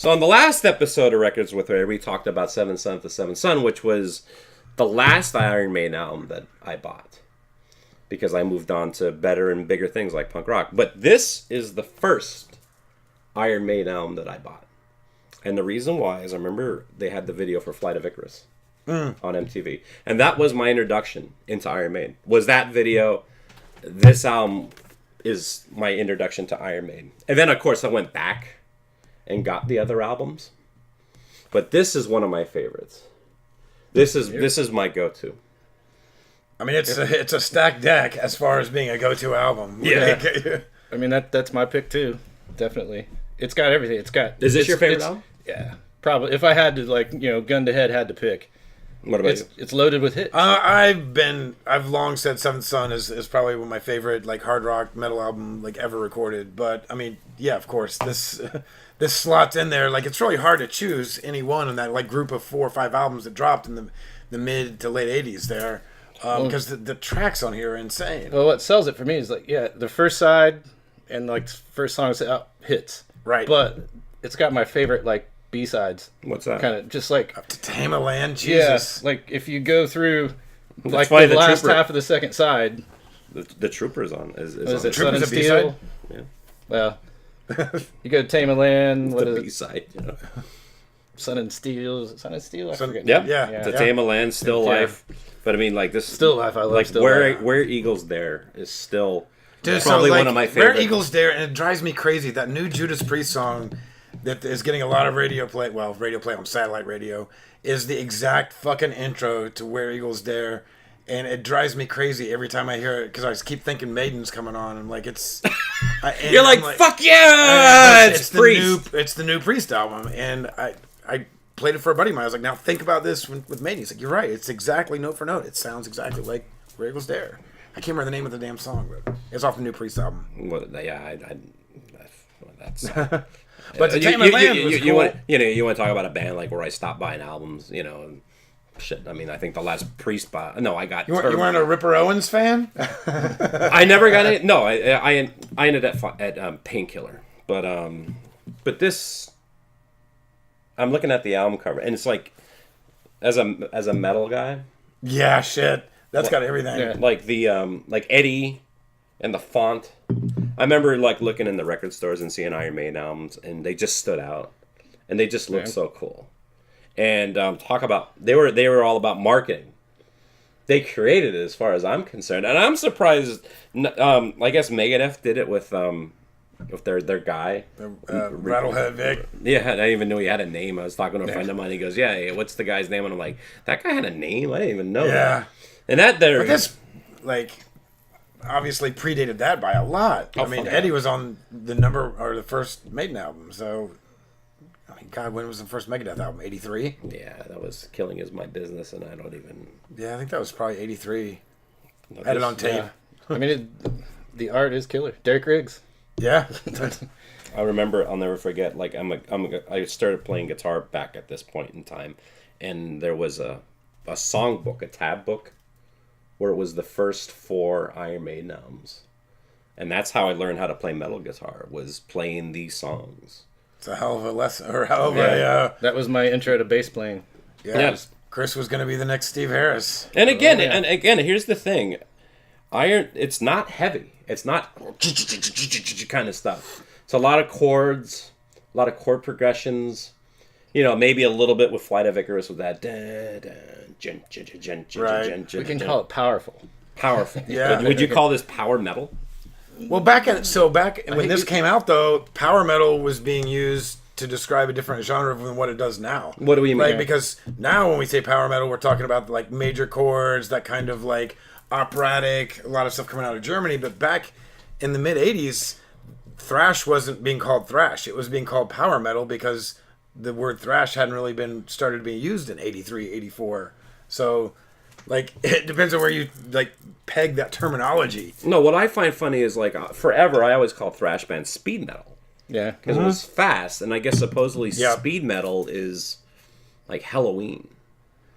So on the last episode of Records with Ray, we talked about Seventh Son to Seventh Son, which was the last Iron Maiden album that I bought. Because I moved on to better and bigger things like punk rock. But this is the first Iron Maiden album that I bought. And the reason why is I remember they had the video for Flight of Icarus on MTV. And that was my introduction into Iron Maiden. Was that video. This album is my introduction to Iron Maiden. And then, of course, I went back and got the other albums. But this is one of my favorites. This is my go-to. I mean, it's a stacked deck as far as being a go-to album. Yeah. I mean, that's my pick, too. Definitely. It's got everything. Is this your favorite album? Yeah. Probably. If I had to, gun to head, had to pick. What about you? It's loaded with hits. I've long said Seventh Son is probably one of my favorite, hard rock metal album, ever recorded. But, I mean, yeah, of course, this slots in there. It's really hard to choose any one in that, group of 4 or 5 albums that dropped in the mid to late 80s there. Because the tracks on here are insane. Well, what sells it for me is the first side and first songs hits. Right. But it's got my favorite B-sides. What's that? Kind of just Up to Tame a Land, Jesus. Yeah, if you go through the last half of the second side. The Trooper's on. Is it Sun and Steel? Yeah. Well, you go to Tame a Land. What the is B-side, Sun and Steel. Is it Sun and Steel? I forget. Yeah. To Tame a Land, Still Life. But I mean, this Still Life. I love Still Life. Life. Where Eagles Dare is still Dude, probably one of my favorites. Where Eagles Dare, and it drives me crazy. That new Judas Priest song that is getting a lot of radio play on satellite radio, is the exact fucking intro to Where Eagles Dare. And it drives me crazy every time I hear it because I just keep thinking Maiden's coming on. And it's. You're fuck yeah! It's Priest. It's the new Priest album. And I played it for a buddy of mine. I was like, now think about this with Maiden. He's like, you're right. It's exactly note for note. It sounds exactly like Where Eagles Dare. I can't remember the name of the damn song, but it's off the new Priest album. Well, yeah, that's. But the Tame a Land was cool. You want to talk about a band where I stopped buying albums, and shit. I mean, I think the last Priest I got. You weren't a Ripper Owens fan? I never got it. No, I ended at Painkiller, but this. I'm looking at the album cover, and it's as a metal guy. Yeah, shit. That's got everything. Yeah. Eddie and the font. I remember looking in the record stores and seeing Iron Maiden albums, and they just stood out, and they just looked so cool. And talk about they were all about marketing. They created it, as far as I'm concerned, and I'm surprised. I guess Megadeth did it with their guy, Rattlehead Vic. Yeah, I didn't even know he had a name. I was talking to a friend of mine. He goes, "Yeah, what's the guy's name?" And I'm like, "That guy had a name? I didn't even know." Yeah, and that there. But this obviously predated that by a lot. Oh, I mean, Eddie was on the first Maiden album. So, I mean, God, when was the first Megadeth album? 83. Yeah, that was Killing Is My Business, and I don't even. Yeah, I think that was probably 83. Had it on tape. Yeah. I mean, the art is killer. Derek Riggs. Yeah. I remember. I'll never forget. I started playing guitar back at this point in time, and there was a song book, a tab book, where it was the first 4 Iron Maiden albums, and that's how I learned how to play metal guitar. Was playing these songs. It's a hell of a lesson, or hell of a. That was my intro to bass playing. Yeah. Chris was going to be the next Steve Harris. And again, here's the thing: it's not heavy. It's not kind of stuff. It's a lot of chords, a lot of chord progressions. Maybe a little bit with Flight of Icarus with that. Right. We can call it powerful. Powerful. Yeah. Would you call this power metal? Well, back when this came out, though, power metal was being used to describe a different genre than what it does now. What do we mean? Right, because now when we say power metal, we're talking about major chords, that kind of operatic, a lot of stuff coming out of Germany. But back in the mid 80s, thrash wasn't being called thrash. It was being called power metal because the word thrash hadn't really started being used in 83, 84. So, it depends on where you, peg that terminology. No, what I find funny is, forever, I always called thrash bands speed metal. Yeah. Because it was fast, and I guess supposedly speed metal is, Halloween.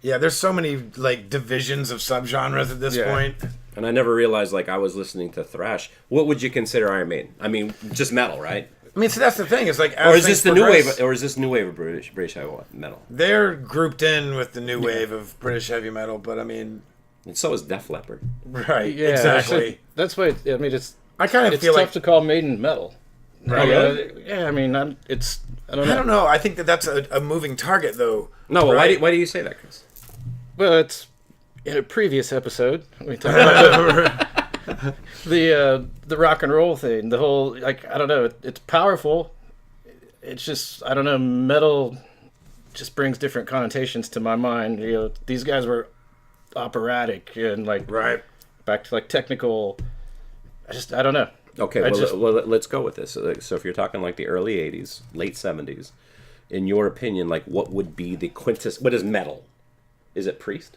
Yeah, there's so many, divisions of subgenres at this point. And I never realized, I was listening to thrash. What would you consider Iron Maiden? I mean, just metal, right? I mean, so that's the thing. It's like, Or is this the new wave? Or is this new wave of British heavy metal? They're grouped in with the new wave of British heavy metal, but I mean, And so is Def Leppard. right? Yeah, Exactly. That's why. I mean, it's I kind of it's feel tough like to call Maiden metal. Right. Yeah, I mean, I don't know. I don't know. I think that's a moving target, though. No, well, Right. why do you say that, Chris? Well, it's in a previous episode we talked about the rock and roll thing. The whole I don't know. It's powerful. It's just I don't know. Metal just brings different connotations to my mind. These guys were operatic and Right. back to technical. I don't know. Okay, well, let's go with this. So if you're talking like the early 80s, late 70s, in your opinion, what would be the what is metal? Is it Priest?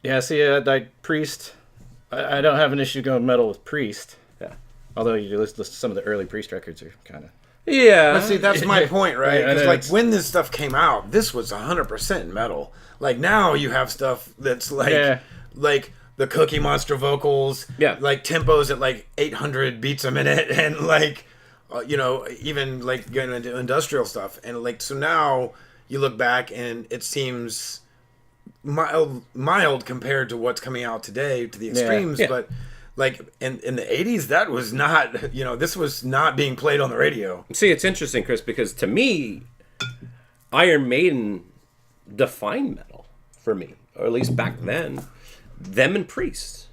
Yeah, see, Priest. I don't have an issue going metal with Priest. Yeah. Although you listen to some of the early Priest records are kind of. Yeah. But see, that's my point, right? Yeah, I know, Because when this stuff came out, this was 100% metal. Now you have stuff that's like the Cookie Monster vocals, Yeah. tempos at 800 beats a minute, and even getting into industrial stuff, and so now you look back and it seems mild compared to what's coming out today to the extremes, Yeah. but. In the 80s, that was not, this was not being played on the radio. See, it's interesting, Chris, because to me, Iron Maiden defined metal for me, or at least back then. Them and Priest.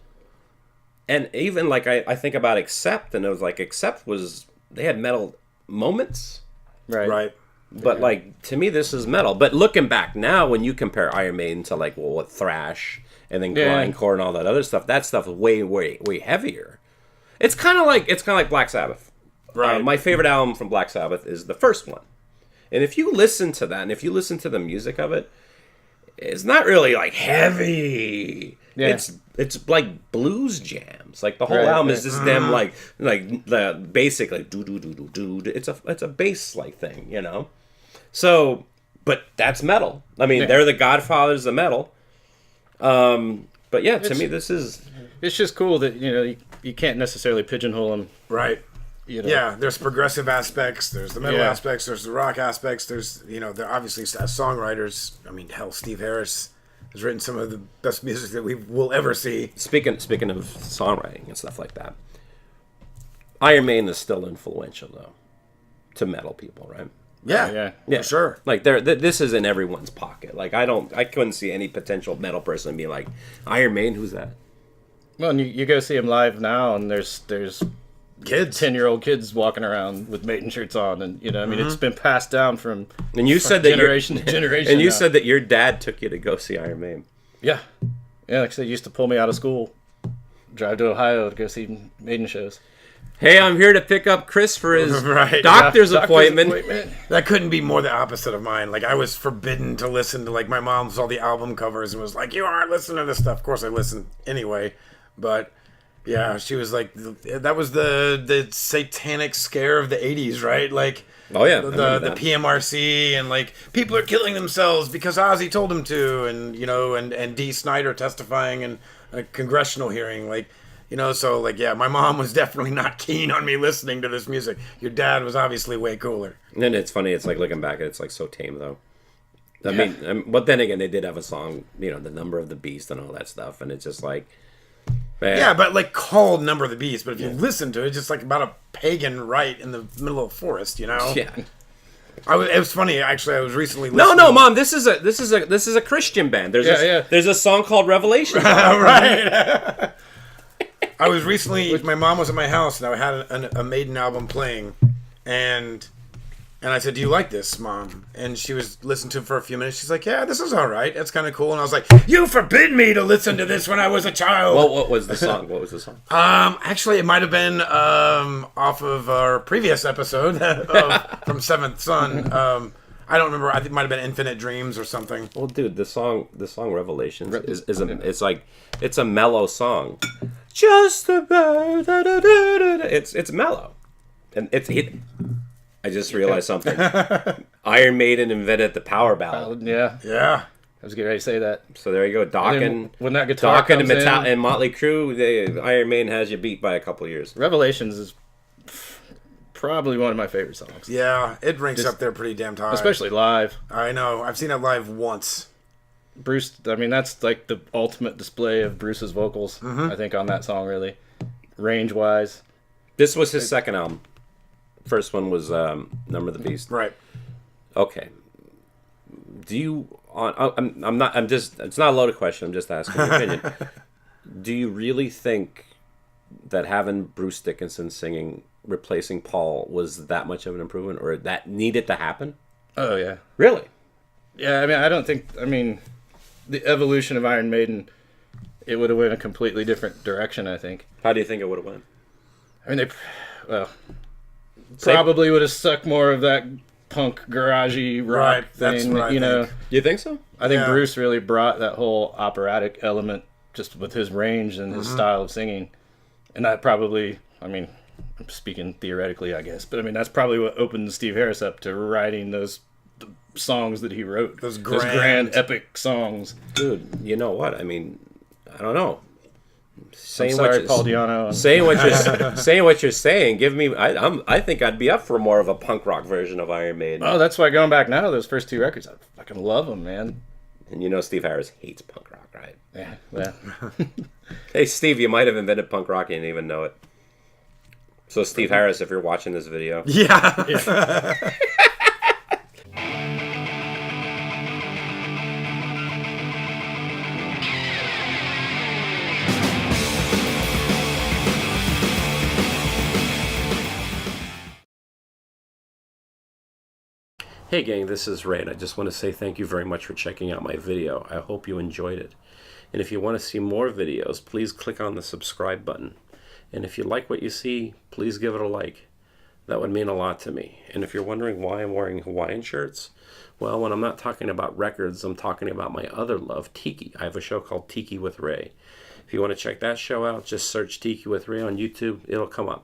And even I think about Accept, and it was Accept they had metal moments. Right. But to me, this is metal. But looking back now, when you compare Iron Maiden to what thrash and then grindcore and all that other stuff, that stuff is way, way, way heavier. It's kind of like Black Sabbath. Right. My favorite album from Black Sabbath is the first one. And if you listen to that, and if you listen to the music of it, it's not really heavy. Yeah. It's like blues jams. The whole album is just them the basic do do do do do. It's a bass thing, So, but that's metal. I mean, they're the godfathers of metal. But yeah, to me, this is. It's just cool that you can't necessarily pigeonhole them. Right. Yeah, there's progressive aspects, there's the metal aspects, there's the rock aspects, there's, they're obviously as songwriters. I mean, hell, Steve Harris has written some of the best music that we will ever see. Speaking of songwriting and stuff like that, Iron Maiden is still influential, though, to metal people, right? Yeah, for sure. This is in everyone's pocket. I couldn't see any potential metal person being like, Iron Maiden, who's that? Well, and you go see them live now, and there's Kids, 10-year-old kids walking around with Maiden shirts on, and I mean, it's been passed down from generation to generation. And you now. said that your dad took you to go see Iron Maiden. Yeah, like I said, he used to pull me out of school, drive to Ohio to go see Maiden shows. Hey, I'm here to pick up Chris for his Right. doctor's appointment. That couldn't be more the opposite of mine. I was forbidden to listen to, my mom saw the album covers and was like, you aren't listening to this stuff. Of course I listened anyway, but yeah, she was like, that was the satanic scare of the 80s, right? Oh yeah, the PMRC and people are killing themselves because Ozzy told them to, and and Dee Snider testifying in a congressional hearing, so yeah, my mom was definitely not keen on me listening to this music. Your dad was obviously way cooler. And it's funny, it's looking back, it's so tame though. I mean, but then again, they did have a song, The Number of the Beast and all that stuff, and it's just man. Yeah, but called Number of the Beast. But if you listen to it, it's just about a pagan rite in the middle of a forest, Yeah. It was funny actually. I was recently listening. No, Mom. This is a Christian band. There's a song called Revelation. Right. I was recently. My mom was at my house, and I had a Maiden album playing, and I said, "Do you like this, Mom?" And she was listening to it for a few minutes. She's like, "Yeah, this is all right. It's kind of cool." And I was like, "You forbid me to listen to this when I was a child." Well, what was the song? Actually, it might have been off of our previous episode from Seventh Son. I don't remember. I think it might have been Infinite Dreams or something. Well, dude, the song Revelations it's a mellow song. Just about it's mellow, and I just realized something. Iron Maiden invented the power ballad. Yeah. Yeah. I was getting ready to say that. So there you go. When that guitar comes in, and Motley Crue, Iron Maiden has you beat by a couple years. Revelations is probably one of my favorite songs. Yeah, it ranks up there pretty damn high. Especially live. I know. I've seen it live once. Bruce, I mean, that's like the ultimate display of Bruce's vocals, I think, on that song, really. Range-wise. This was his second album. First one was Number of the Beast. Right. Okay. Do you... I'm not... I'm just... It's not a loaded question. I'm just asking your opinion. Do you really think that having Bruce Dickinson singing, replacing Paul, was that much of an improvement, or that needed to happen? Oh, yeah. Really? Yeah, I mean, I don't think... I mean, the evolution of Iron Maiden, it would have went a completely different direction, I think. How do you think it would have went? I mean, probably would have stuck more of that punk, garagey rock thing, that's what I you know. think. You think so? I think Bruce really brought that whole operatic element just with his range and his style of singing. And that probably, I mean, I'm speaking theoretically, I guess, but I mean, that's probably what opened Steve Harris up to writing those songs that he wrote. Those grand epic songs. Dude, you know what? I mean, I don't know. Saying Paul Di'Anno. Saying what you're saying. Give me. I think I'd be up for more of a punk rock version of Iron Maiden. Oh, that's why going back now, those first two records, I fucking love them, man. And you know Steve Harris hates punk rock, right? Yeah. Hey, Steve, you might have invented punk rock and you didn't even know it. So, Steve Harris, if you're watching this video, Yeah. Hey gang, this is Ray, and I just want to say thank you very much for checking out my video. I hope you enjoyed it. And if you want to see more videos, please click on the subscribe button. And if you like what you see, please give it a like. That would mean a lot to me. And if you're wondering why I'm wearing Hawaiian shirts, well, when I'm not talking about records, I'm talking about my other love, Tiki. I have a show called Tiki with Ray. If you want to check that show out, just search Tiki with Ray on YouTube. It'll come up.